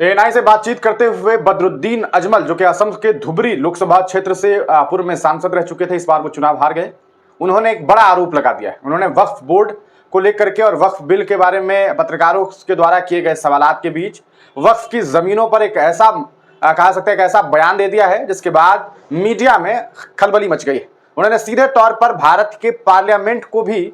ANI से बातचीत करते हुए बदरुद्दीन अजमल, जो कि असम के धुबरी लोकसभा क्षेत्र से पूर्व में सांसद रह चुके थे, इस बार वो चुनाव हार गए। उन्होंने एक बड़ा आरोप लगा दिया है। उन्होंने वक्फ बोर्ड को लेकर के और वक्फ बिल के बारे में पत्रकारों के द्वारा किए गए सवालात के बीच वक्फ की जमीनों पर एक ऐसा कहा सकते हैं एक ऐसा बयान दे दिया है जिसके बाद मीडिया में खलबली मच गई है। उन्होंने सीधे तौर पर भारत के पार्लियामेंट को भी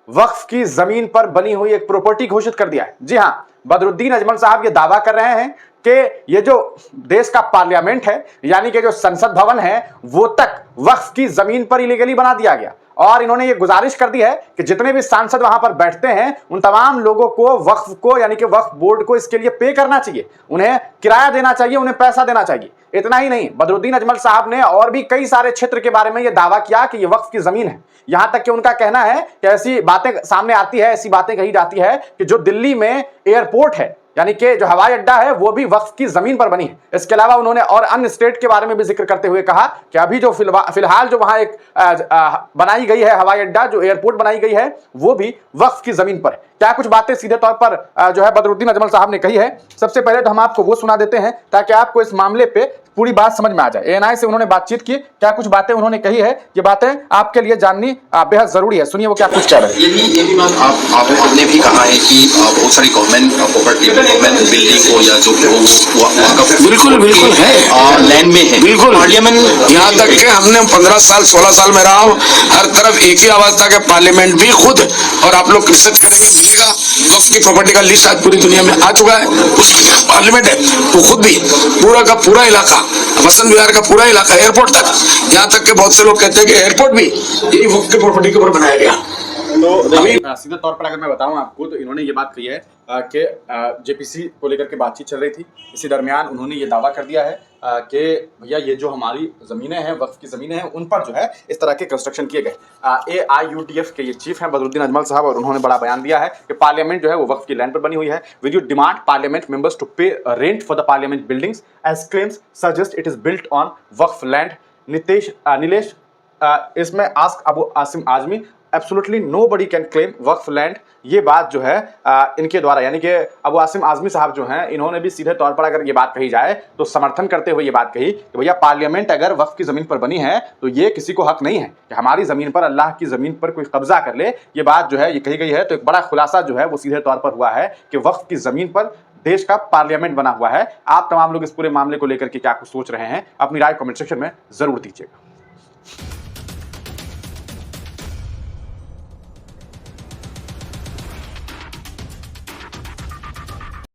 वक्फ की जमीन पर बनी हुई एक प्रॉपर्टी घोषित कर दिया है। जी हां, बदरुद्दीन अजमल साहब ये दावा कर रहे हैं कि ये जो देश का पार्लियामेंट है, यानी कि जो संसद भवन है, वो तक वक्फ की जमीन पर इलीगली बना दिया गया। और इन्होंने ये गुजारिश कर दी है कि जितने भी सांसद वहां पर बैठते हैं उन तमाम लोगों को वक्फ को यानी कि वक्फ बोर्ड को इसके लिए पे करना चाहिए, उन्हें किराया देना चाहिए, उन्हें पैसा देना चाहिए। इतना ही नहीं, बदरुद्दीन अजमल साहब ने और भी कई सारे क्षेत्र के बारे में यह दावा किया कि यह वक्फ की जमीन है। यहां तक कि उनका कहना है कि ऐसी बातें सामने आती है, ऐसी बातें कही जाती है कि जो दिल्ली में एयरपोर्ट है, यानी कि जो हवाई अड्डा है, वो भी वक्फ की जमीन पर बनी है। इसके अलावा उन्होंने और अन्य स्टेट के बारे में भी जिक्र करते हुए कहा कि अभी जो फिलहाल जो वहां एक बनाई गई है हवाई अड्डा, जो एयरपोर्ट बनाई गई है, वो भी वक्फ की जमीन पर है। क्या कुछ बातें सीधे तौर पर जो है बदरुद्दीन अजमल साहब ने कही है, सबसे पहले तो हम आपको वो सुना देते हैं ताकि आपको इस मामले पे पूरी बात समझ में आ जाए। एएनआई से उन्होंने बातचीत की, क्या कुछ बातें उन्होंने कही है, ये बातें आपके लिए जाननी बेहद जरूरी है। सुनिए वो क्या कुछ कह रहे हैं। यही बात आपने भी कहा है कि बहुत सारी गवर्नमेंट प्रॉपर्टी, गवर्नमेंट बिल्डिंग हो या जो बिल्कुल बिल्कुल है, लैंड में है, बिल्कुल पार्लियामेंट। यहाँ तक के हमने 15 साल 16 साल में रहा हूँ, हर तरफ एक ही आवाज था कि पार्लियामेंट भी खुद, और आप लोग रिसर्च करेंगे मिलेगा, वक्फ की प्रॉपर्टी का लिस्ट आज पूरी दुनिया में आ चुका है। उसमें पार्लियामेंट है वो खुद भी पूरा का पूरा इलाका, वसंत विहार का पूरा इलाका, एयरपोर्ट तक, यहाँ तक के बहुत से लोग कहते हैं कि एयरपोर्ट भी यही वक्फ की प्रॉपर्टी के ऊपर बनाया गया। तो सीधे तौर पर अगर मैं बताऊं आपको, तो इन्होंने ये बात कही है कि जेपीसी को लेकर के बातचीत चल रही थी। इसी दरमियान उन्होंने ये दावा कर दिया है कि भैया ये जो हमारी ज़मीनें हैं, वक्फ की ज़मीनें हैं, उन पर जो है इस तरह के कंस्ट्रक्शन किए गए। AIUDF के ये चीफ हैं बदरुद्दीन अजमल साहब, और उन्होंने बड़ा बयान दिया है कि पार्लियामेंट जो है वो वक्फ की लैंड पर बनी हुई है। Will you demand parliament members to pay rent for the parliament buildings as claims suggest it is built on waqf land. Nilesh इसमें ask Abu Asim Azmi absolutely nobody can claim waqf land. ये बात जो है इनके द्वारा, यानी कि अबू आसिम आजमी साहब जो हैं, इन्होंने भी सीधे तौर पर अगर ये बात कही जाए तो समर्थन करते हुए ये बात कही कि भैया पार्लियामेंट अगर वक्फ की ज़मीन पर बनी है तो ये किसी को हक नहीं है कि हमारी ज़मीन पर, अल्लाह की ज़मीन पर कोई कब्जा कर ले। ये बात जो है ये कही गई है। तो एक बड़ा खुलासा जो है वो सीधे तौर पर हुआ है कि वक्फ की ज़मीन पर देश का पार्लियामेंट बना हुआ है। आप तमाम लोग इस पूरे मामले को लेकर के क्या कुछ सोच रहे हैं, अपनी राय कमेंट सेक्शन में जरूर दीजिएगा।